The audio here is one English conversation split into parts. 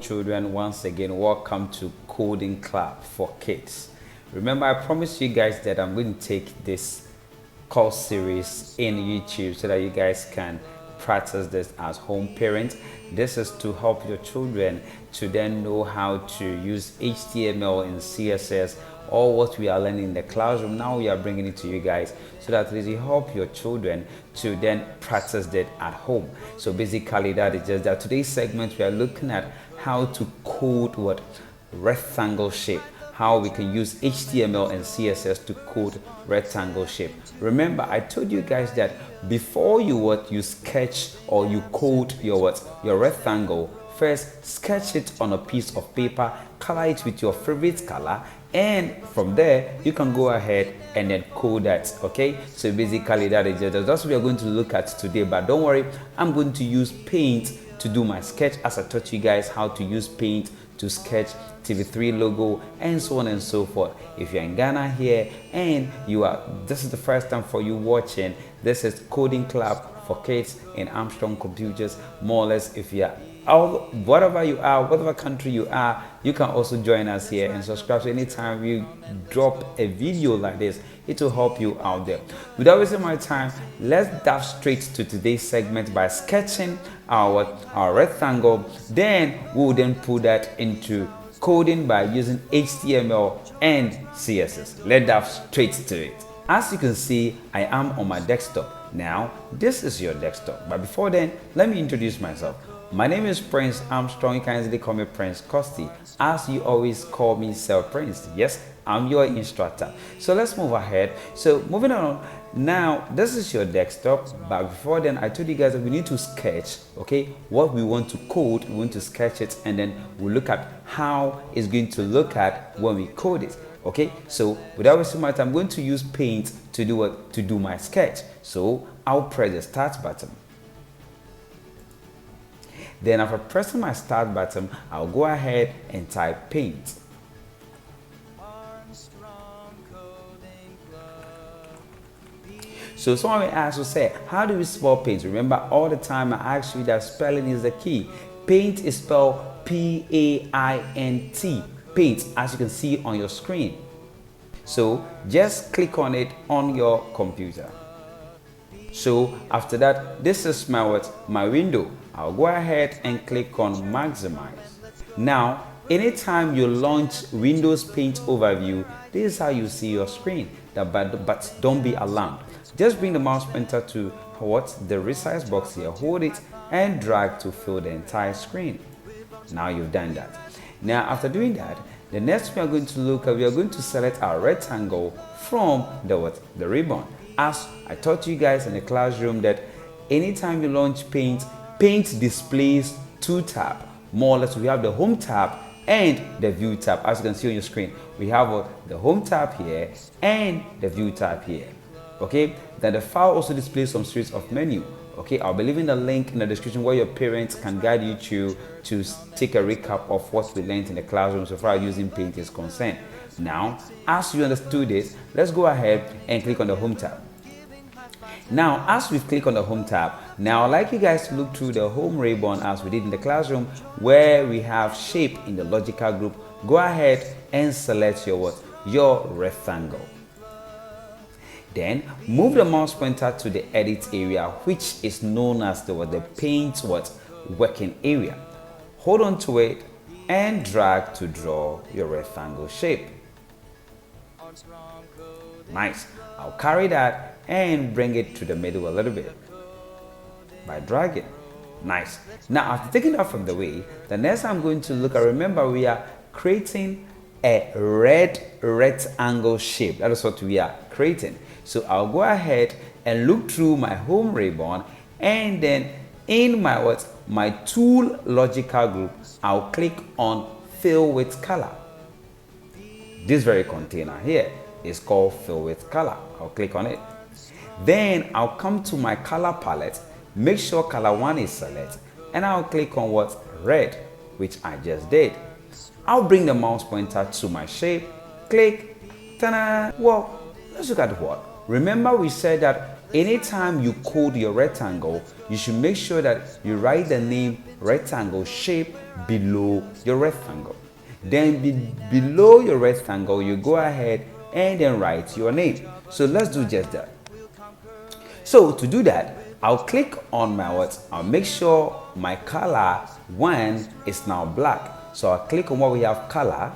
Children, once again, welcome to Coding Club for Kids. Remember, I promised you guys that I'm going to take this course series in YouTube so that you guys can practice this as home parents. This is to help your children to then know how to use HTML and CSS, all what we are learning in the classroom. Now we are bringing it to you guys so that it will help your children to then practice that at home. So basically that is just that. Today's segment we are looking at how to code what rectangle shape, how we can use HTML and CSS to code rectangle shape. Remember, I told you guys that before you sketch or you code your rectangle, first sketch it on a piece of paper, color it with your favorite color, and from there you can go ahead and then code that. Okay, so basically that is just that's what we are going to look at today. But don't worry, I'm going to use paint to do my sketch, as I taught you guys how to use paint to sketch TV3 logo and so on and so forth. If you're in Ghana here and this is the first time for you watching, this is Coding Club for Kids in Armstrong Computers. More or less, if you're whatever you are, whatever country you are, you can also join us here and subscribe. So anytime we drop a video like this, it will help you out there. Without wasting my time, let's dive straight to today's segment by sketching our rectangle. Then we'll then put that into coding by using HTML and CSS. Let's dive straight to it. As you can see, I am on my desktop. Now, this is your desktop. But before then, let me introduce myself. My name is Prince Armstrong. You can easily call me Prince Costi, as you always call me Self Prince. Yes, I'm your instructor. So let's move ahead. So moving on, now this is your desktop, but before then I told you guys that we need to sketch, okay, what we want to code. We want to sketch it, and then we'll look at how it's going to look at when we code it. Okay, so without wasting my time, I'm going to use paint to do my sketch. So I'll press the start button. Then after pressing my start button, I'll go ahead and type paint. So someone may ask, say, how do we spell paint? Remember, all the time I ask you that spelling is the key. Paint is spelled P-A-I-N-T. Paint, as you can see on your screen. So just click on it on your computer. So after that, this is my window. I'll go ahead and click on maximize. Now, anytime you launch Windows Paint Overview, this is how you see your screen. But don't be alarmed. Just bring the mouse pointer to the resize box here, hold it and drag to fill the entire screen. Now you've done that. Now after doing that, the next we are going to look at, we are going to select our rectangle from the ribbon. As I taught you guys in the classroom that anytime you launch paint displays two tabs. More or less, we have the home tab and the view tab. As you can see on your screen, we have the home tab here and the view tab here. Okay, then the file also displays some series of menu. Okay, I'll be leaving the link in the description where your parents can guide you to take a recap of what we learned in the classroom so far as using paint is concerned. Now, as you understood it, let's go ahead and click on the home tab. Now, as we've clicked on the home tab, now I'd like you guys to look through the home ribbon as we did in the classroom, where we have shape in the logical group. Go ahead and select your rectangle. Then move the mouse pointer to the edit area, which is known as the paint working area. Hold on to it and drag to draw your rectangle shape. Nice. I'll carry that and bring it to the middle a little bit by dragging. Nice. Now after taking that from the way, the next I'm going to look at, remember we are creating a red rectangle shape. That is what we are creating. So I'll go ahead and look through my home ribbon, and then in my tool logical group, I'll click on fill with color. This very container here is called fill with color. I'll click on it. Then I'll come to my color palette, make sure color 1 is selected, and I'll click on red, which I just did. I'll bring the mouse pointer to my shape, click, ta-da! Well, let's look at what. Remember we said that anytime you code your rectangle, you should make sure that you write the name rectangle shape below your rectangle. Then below your rectangle, you go ahead and then write your name. So let's do just that. So to do that, I'll click on my what? I'll make sure my color one is now black. So I'll click on where we have color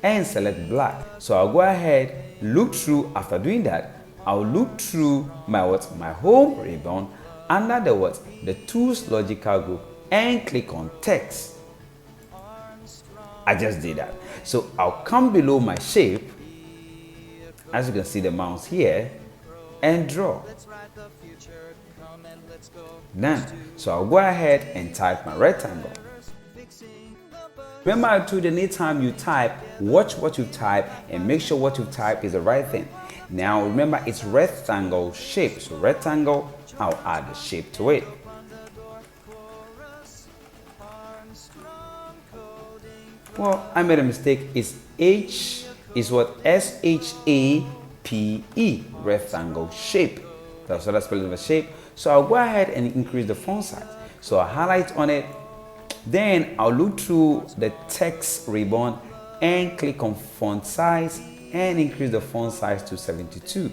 and select black. So I'll go ahead, look through. After doing that, I'll look through my what? My home ribbon under the what? The tools logical group and click on text. I just did that. So I'll come below my shape, as you can see the mouse here, and draw. Done. So I'll go ahead and type my rectangle. Remember, I told you anytime you type, watch what you type and make sure what you type is the right thing. Now remember, it's rectangle shape. So rectangle, I'll add the shape to it. Well, I made a mistake. It's H is what? S-H-A-P-E, rectangle shape. That's what I spelled in the shape. So I'll go ahead and increase the font size. So I'll highlight on it. Then I'll look through the text ribbon and click on font size and increase the font size to 72.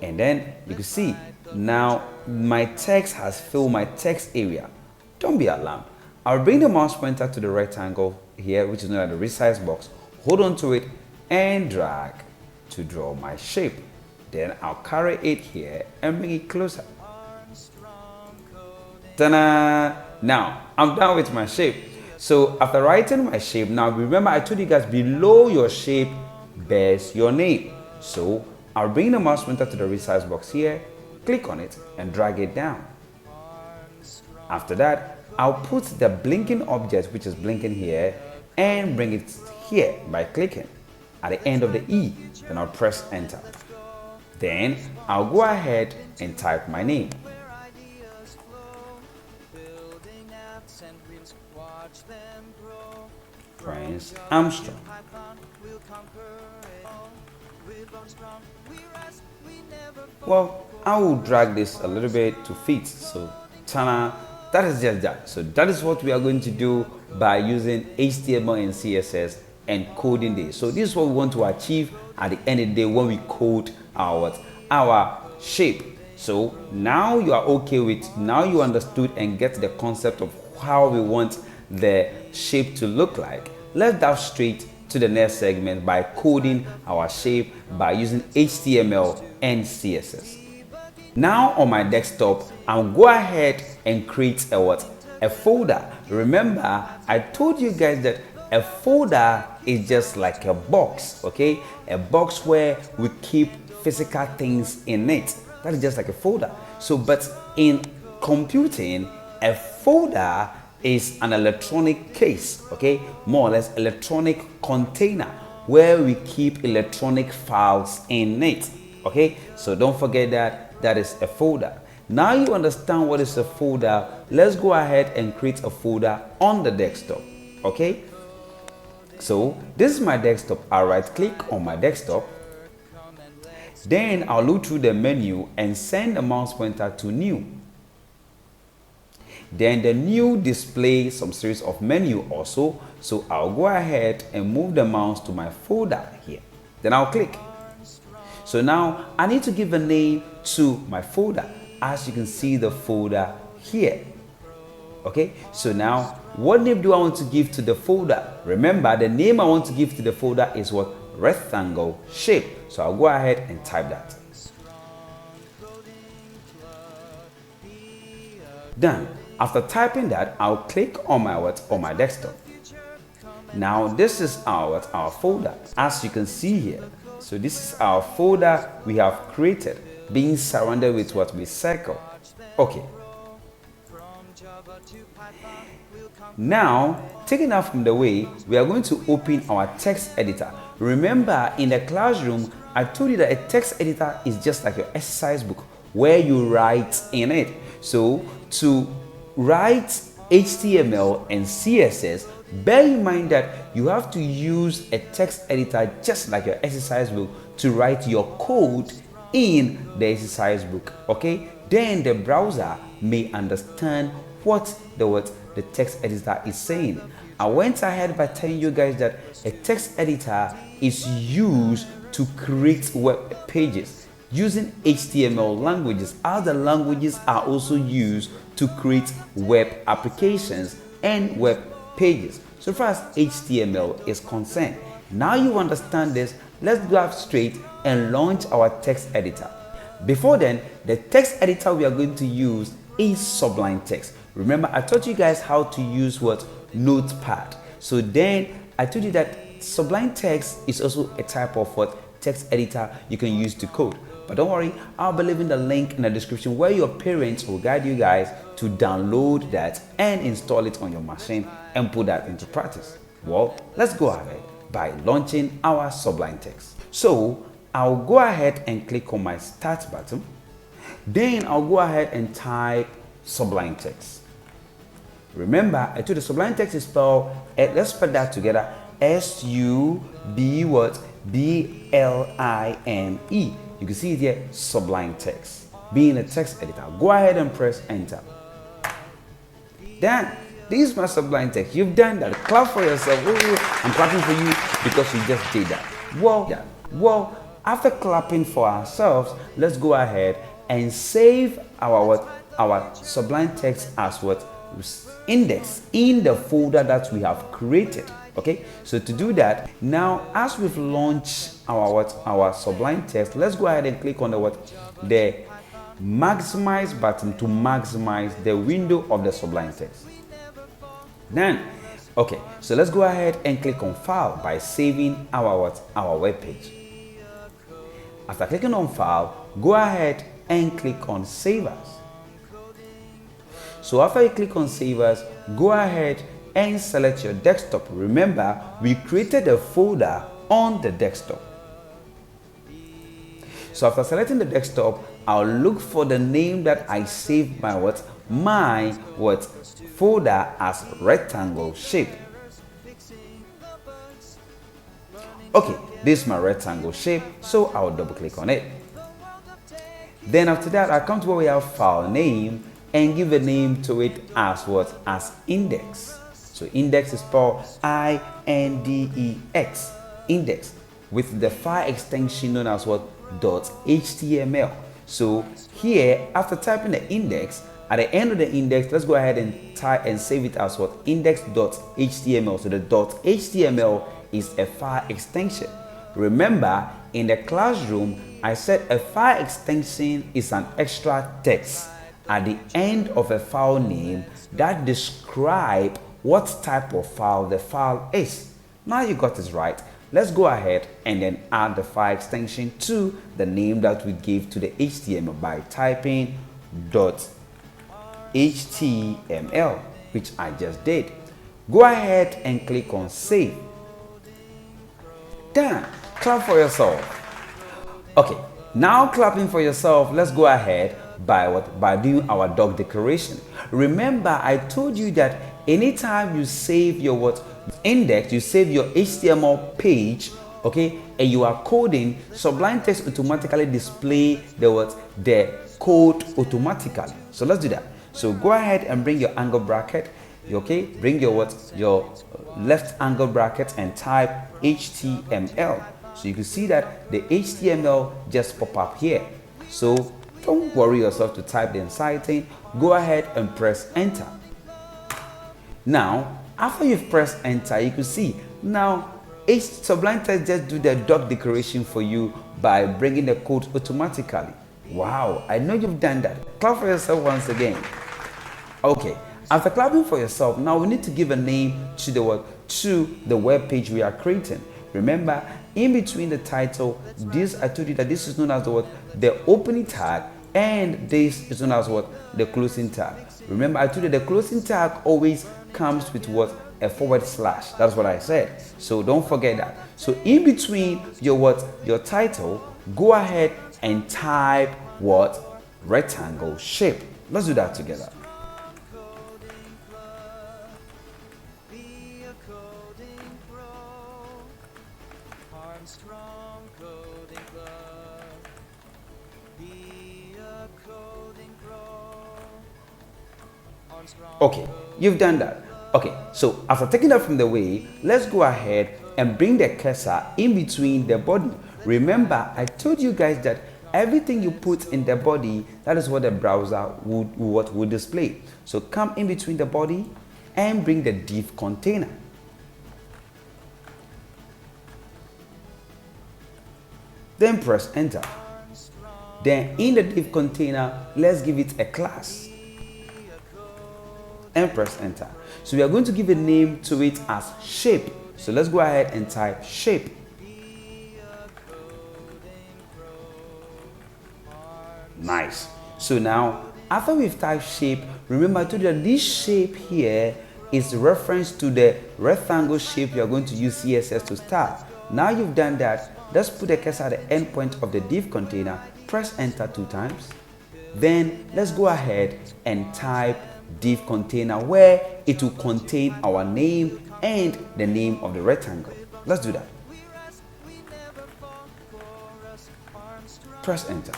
And then you can see now my text has filled my text area. Don't be alarmed. I'll bring the mouse pointer to the rectangle here, which is known as the resize box. Hold on to it and drag to draw my shape. Then I'll carry it here and bring it closer. Ta-da! Now I'm done with my shape. So after writing my shape, now remember I told you guys below your shape bears your name. So I'll bring the mouse pointer to the resize box here, click on it and drag it down. After that, I'll put the blinking object, which is blinking here, and bring it here by clicking at the end of the E. Then I'll press enter. Then I'll go ahead and type my name. Prince Armstrong. Well, I will drag this a little bit to fit. So that is just that. So that is what we are going to do by using HTML and CSS and coding this. So this is what we want to achieve at the end of the day when we code our shape. So now you are okay with, now you understood and get the concept of how we want the shape to look like. Let's dive straight to the next segment by coding our shape by using HTML and CSS. Now on my desktop, I'll go ahead and create a folder. Remember, I told you guys that a folder is just like a box, okay? A box where we keep physical things in it. That is just like a folder. So, but in computing, a folder is an electronic case, okay? More or less electronic container where we keep electronic files in it, okay? So don't forget that is a folder. Now you understand what is a folder. Let's go ahead and create a folder on the desktop, okay? So this is my desktop. I'll right click on my desktop. Then I'll look through the menu and send the mouse pointer to new. Then the new displays some series of menu also. So I'll go ahead and move the mouse to my folder here. Then I'll click. So now I need to give a name to my folder. As you can see the folder here. Okay, so now what name do I want to give to the folder? Remember, the name I want to give to the folder is what? Rectangle shape. So I'll go ahead and type that. Done. After typing that, I'll click on my desktop. Now this is our folder, as you can see here. So this is our folder we have created, being surrounded with what we circle. Okay. Now, taking that from the way, we are going to open our text editor. Remember, in the classroom, I told you that a text editor is just like your exercise book where you write in it. So to write HTML and CSS, bear in mind that you have to use a text editor just like your exercise book to write your code in the exercise book. Okay, then the browser may understand what the text editor is saying. I went ahead by telling you guys that a text editor is used to create web pages using HTML languages. Other languages are also used to create web applications and web pages. So far as HTML is concerned, now you understand this, let's go straight and launch our text editor. Before then, the text editor we are going to use is Sublime Text. Remember, I taught you guys how to use Notepad. So then I told you that Sublime Text is also a type of text editor you can use to code. But don't worry, I'll be leaving the link in the description where your parents will guide you guys to download that and install it on your machine and put that into practice. Well, let's go ahead by launching our Sublime Text. So I'll go ahead and click on my Start button. Then I'll go ahead and type Sublime Text. Remember, I told the Sublime Text is spelled, let's spell that together, S-U-B-B-L-I-M-E. You can see it here, Sublime Text. Being a text editor, go ahead and press enter. Then, this is my Sublime Text. You've done that. Clap for yourself. Ooh, I'm clapping for you because you just did that. Well, after clapping for ourselves, let's go ahead and save our Sublime Text as index in the folder that we have created. Okay, so to do that, now as we've launched our Sublime Text, let's go ahead and click on the maximize button to maximize the window of the Sublime Text. Then, okay, so let's go ahead and click on File by saving our web page. After clicking on File, go ahead and click on Save As. So after you click on Save As, go ahead and select your desktop. Remember, we created a folder on the desktop. So after selecting the desktop, I'll look for the name that I saved my folder as rectangle shape. Okay, this is my rectangle shape, so I'll double click on it. Then after that, I come to where we have file name and give a name to it as as index. So index is spelled I-N-D-E-X, index, with the file extension known as .html. So here, after typing the index, at the end of the index, let's go ahead and type and save it as index.html. So the .html is a file extension. Remember, in the classroom, I said a file extension is an extra text at the end of a file name that describes what type of file the file is. Now you got this right. Let's go ahead and then add the file extension to the name that we gave to the HTML by typing .html, which I just did. Go ahead and click on Save. Done. Clap for yourself. Okay, now clapping for yourself, let's go ahead by doing our dog decoration. Remember, I told you that anytime you save your index, you save your HTML page, okay, and you are coding, Sublime Text automatically display the code automatically. So let's do that. So go ahead and bring your angle bracket, okay, bring your left angle bracket and type HTML. So you can see that the HTML just pop up here. So don't worry yourself to type the inside thing. Go ahead and press enter. Now, after you've pressed enter, you can see now Sublime Text just do the dog decoration for you by bringing the code automatically. Wow, I know you've done that. Clap for yourself once again. Okay, after clapping for yourself, now we need to give a name to the web page we are creating. Remember, in between the title, I told you that this is known as the opening tag, and this is known as the closing tag. Remember, I told you the closing tag always comes with a / That's what I said. So don't forget that. So in between your title, go ahead and type rectangle shape. Let's do that together. Armstrong coding club. Okay, you've done that. Okay, so after taking that from the way, let's go ahead and bring the cursor in between the body. Remember, I told you guys that everything you put in the body, that is what the browser would display. So come in between the body and bring the div container. Then press enter. Then in the div container, let's give it a class and press enter. So we are going to give a name to it as shape. So let's go ahead and type shape. Nice. So now after we've typed shape, remember I told you that this shape here is reference to the rectangle shape you are going to use CSS to style. Now you've done that, let's put the cursor at the end point of the div container, press enter 2 times. Then let's go ahead and type div container where it will contain our name and the name of the rectangle. Let's do that. Press enter.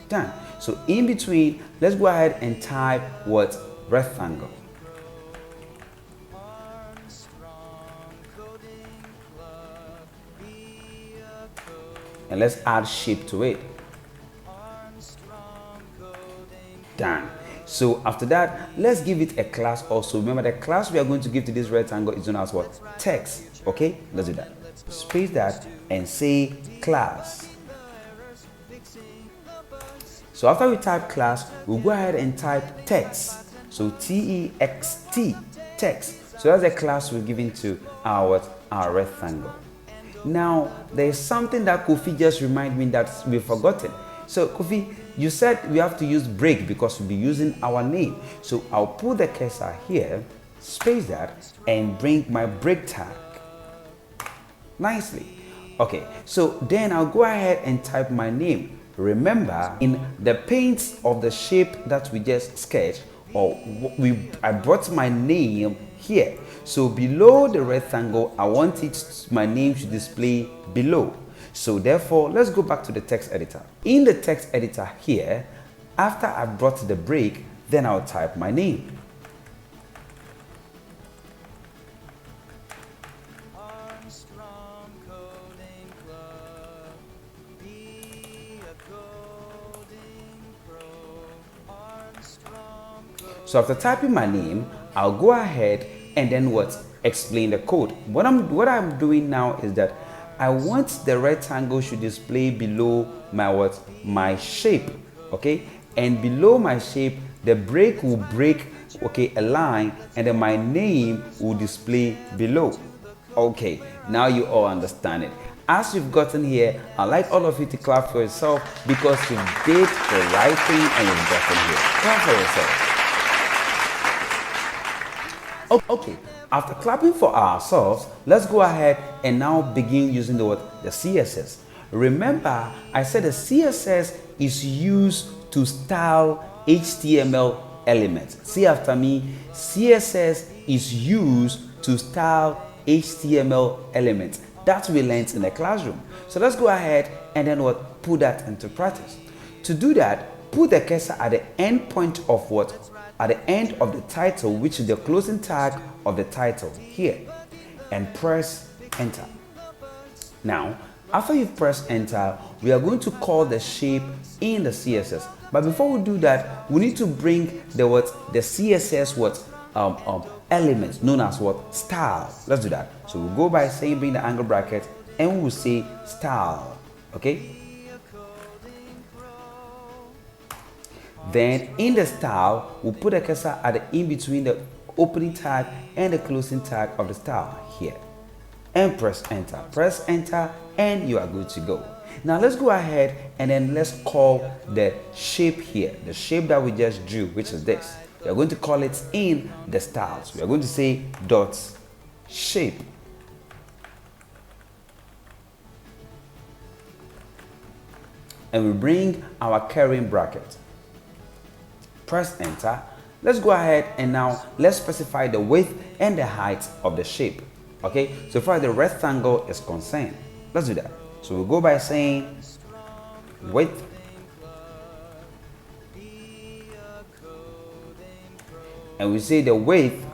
Done. So in between, let's go ahead and type what? Rectangle. And let's add shape to it. Done. So after that, let's give it a class also. Remember the class we are going to give to this rectangle is known as what? Text. Okay, let's do that. Space that and say class. So after we type class, we'll go ahead and type text. So T-E-X-T, text. So that's the class we're giving to our rectangle. Now, there's something that Kofi just reminded me that we've forgotten. So Kofi, you said we have to use break because we'll be using our name. So I'll put the cursor here, space that, and bring my break tag. Nicely. Okay, so then I'll go ahead and type my name. Remember, in the paint of the shape that we just sketched, I brought my name here. So below the rectangle, I want my name to display below. So therefore, let's go back to the text editor. In the text editor here, after I brought the break, then I'll type my name. So after typing my name, I'll go ahead and then what? Explain the code. What I'm doing now is that I want the rectangle should display below my what? My shape. Okay? And below my shape, the break will break, okay, a line, and then my name will display below. Okay, now you all understand it. As you've gotten here, I'd like all of you to clap for yourself because you did the right thing and you've gotten here. Clap for yourself. Okay, after clapping for ourselves, let's go ahead and now begin using the CSS. Remember, I said the CSS is used to style HTML elements. See after me, CSS is used to style HTML elements. That we learned in the classroom. So let's go ahead and then put that into practice. To do that, put the cursor at the end point of what? At the end of the title, which is the closing tag of the title here, and press enter. Now, after you've pressed enter, we are going to call the shape in the CSS. But before we do that, we need to bring the CSS elements known as style. Let's do that. So we'll go by saying bring the angle bracket and we'll say style. Okay. Then in the style, we'll put a cursor at the in between the opening tag and the closing tag of the style here. And press enter. Press enter and you are good to go. Now let's go ahead and then let's call the shape here. The shape that we just drew, which is this. We are going to call it in the styles. We are going to say dot shape. And we bring our curly bracket. Press enter. Let's go ahead and now let's specify the width and the height of the shape. Okay, so far the rectangle is concerned, let's do that. So we'll go by saying width and we say the width,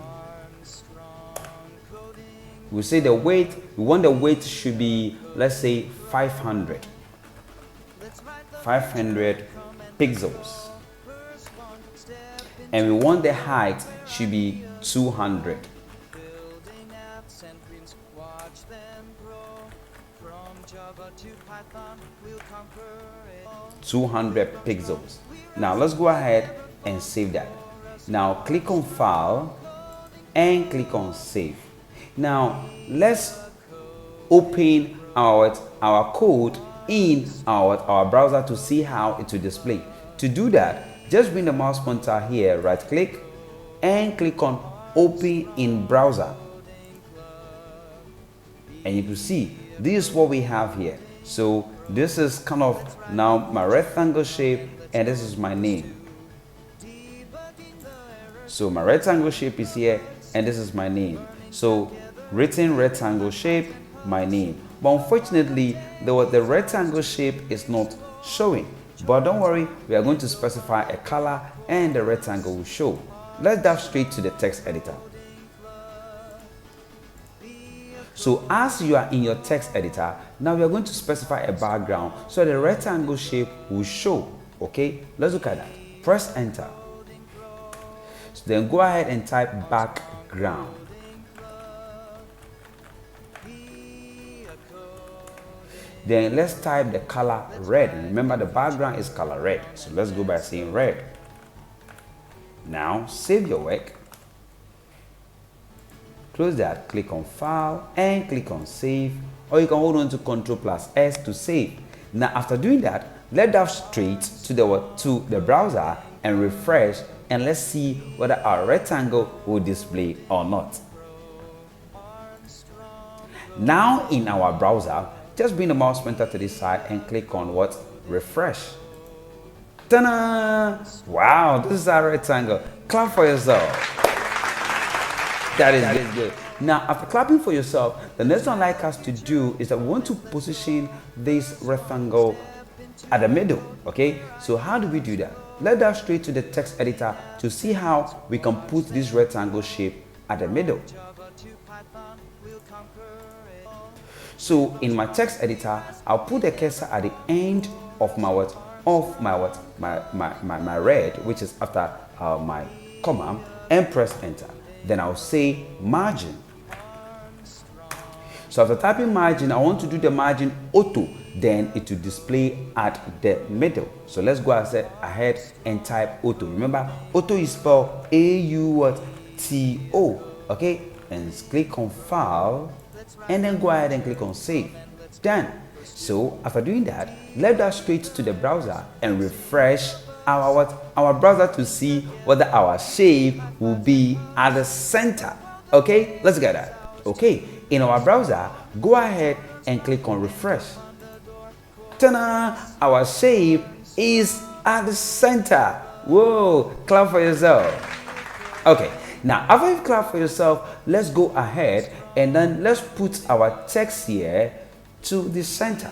we want the width should be, let's say 500 pixels, and we want the height should be 200. 200 pixels. Now let's go ahead and save that. Now click on File and click on Save. Now let's open our code in our browser to see how it will display. To do that, just bring the mouse pointer here, right click and click on Open in Browser, and you can see this is what we have here. So this is kind of now my rectangle shape, and this is my name. So my rectangle shape is here, and this is my name. So written rectangle shape, my name. But unfortunately, the rectangle shape is not showing. But don't worry, we are going to specify a color and the rectangle will show. Let's dive straight to the text editor. So as you are in your text editor, now we are going to specify a background so the rectangle shape will show. Okay, let's look at that. Press enter. So then go ahead and type background. Then let's type the color red. Remember, the background is color red, so let's go by saying red. Now save your work. Close that, click on File and click on Save, or you can hold on to Ctrl+S to save. Now after doing that, let's dive straight to the browser and refresh, and let's see whether our rectangle will display or not. Now in our browser, just bring the mouse pointer to this side and click on what? Refresh. Ta-da! Wow, this is our rectangle. Clap for yourself. That is good. Now, after clapping for yourself, the next one I'd like us to do is that we want to position this rectangle at the middle. Okay, so how do we do that? Let's dive straight to the text editor to see how we can put this rectangle shape at the middle. So in my text editor, I'll put the cursor at the end of my red, which is after my comma, and press enter. Then I'll say margin. So after typing margin, I want to do the margin auto, then it will display at the middle. So let's go ahead and type auto. Remember, auto is spelled A-U-T-O. Okay, and click on File, and then go ahead and click on Save. Done. So after doing that, let's dive straight to the browser and refresh our browser to see whether our shape will be at the center. Okay, let's get that. Okay, in our browser, go ahead and click on refresh. Ta-da! Our shape is at the center. Whoa, clap for yourself. Okay, now after you clap for yourself, let's go ahead and then let's put our text here to the center.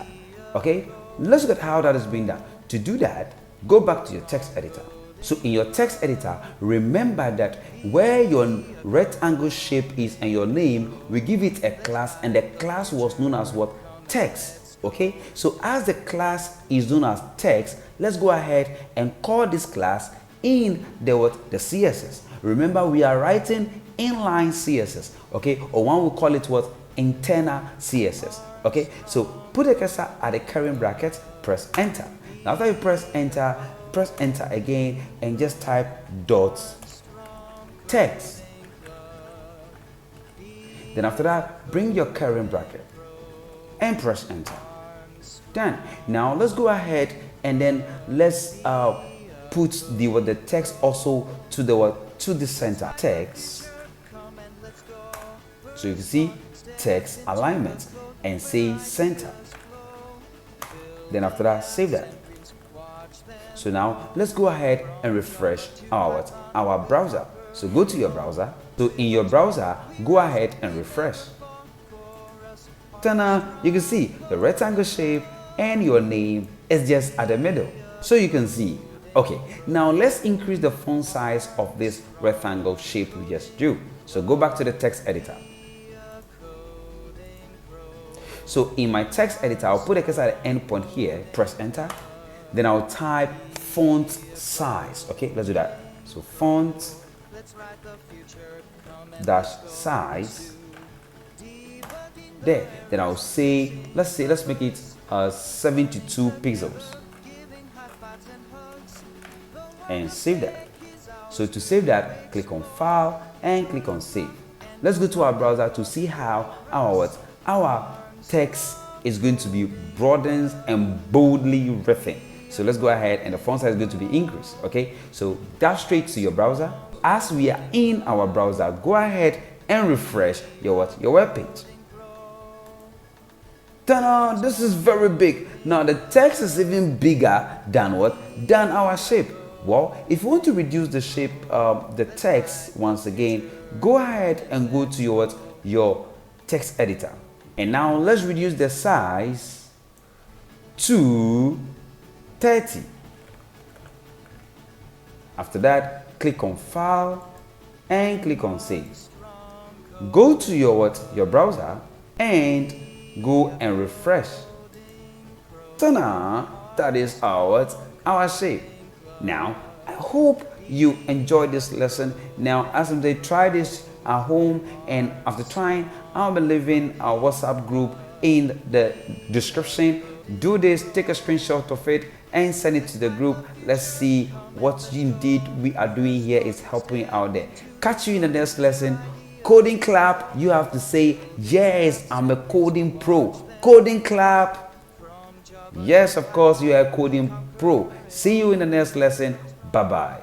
Okay, let's look at how that is being done. To do that, go back to your text editor. So in your text editor, remember that where your rectangle shape is and your name, we give it a class, and the class was known as what? Text. Okay, so as the class is known as text, let's go ahead and call this class in the CSS. Remember, we are writing inline CSS, okay, or one will call it what? Internal CSS. Okay, so put the cursor at the curly bracket, press enter. Now after you press enter again and just type dot text. Then after that, bring your curly bracket and press enter. Done. Now let's go ahead and then let's put the text also to the center. Text. So you can see text alignment and say center. Then after that, save that. So now let's go ahead and refresh our browser. So go to your browser. So in your browser, go ahead and refresh. Ta-da! You can see the rectangle shape and your name is just at the middle. So you can see Okay, now let's increase the font size of this rectangle shape we just drew. So go back to the text editor. So in my text editor, I'll put a cursor at the end point here, press enter. Then I'll type font size. Okay, let's do that. So font dash size. There. Then I'll say, let's make it 72 pixels. And save that. So to save that, click on File and click on Save. Let's go to our browser to see how our text is going to be broadened and boldly written. So let's go ahead, and the font size is going to be increased. Okay, so dash straight to your browser. As we are in our browser, go ahead and refresh your web page. Ta-da! This is very big. Now the text is even bigger than than our shape. Well, if you want to reduce the shape of the text, once again, go ahead and go to your text editor. And now let's reduce the size to 30. After that, click on File and click on Save. Go to your browser and go and refresh. Ta-da! That is our shape. Now, I hope you enjoyed this lesson. Now, as they try this at home, and after trying, I'll be leaving our WhatsApp group in the description. Do this, take a screenshot of it and send it to the group. Let's see what indeed we are doing here is helping out there. Catch you in the next lesson. Coding clap, you have to say, yes, I'm a coding pro. Coding clap. Yes, of course, you are a coding pro. See you in the next lesson. Bye-bye.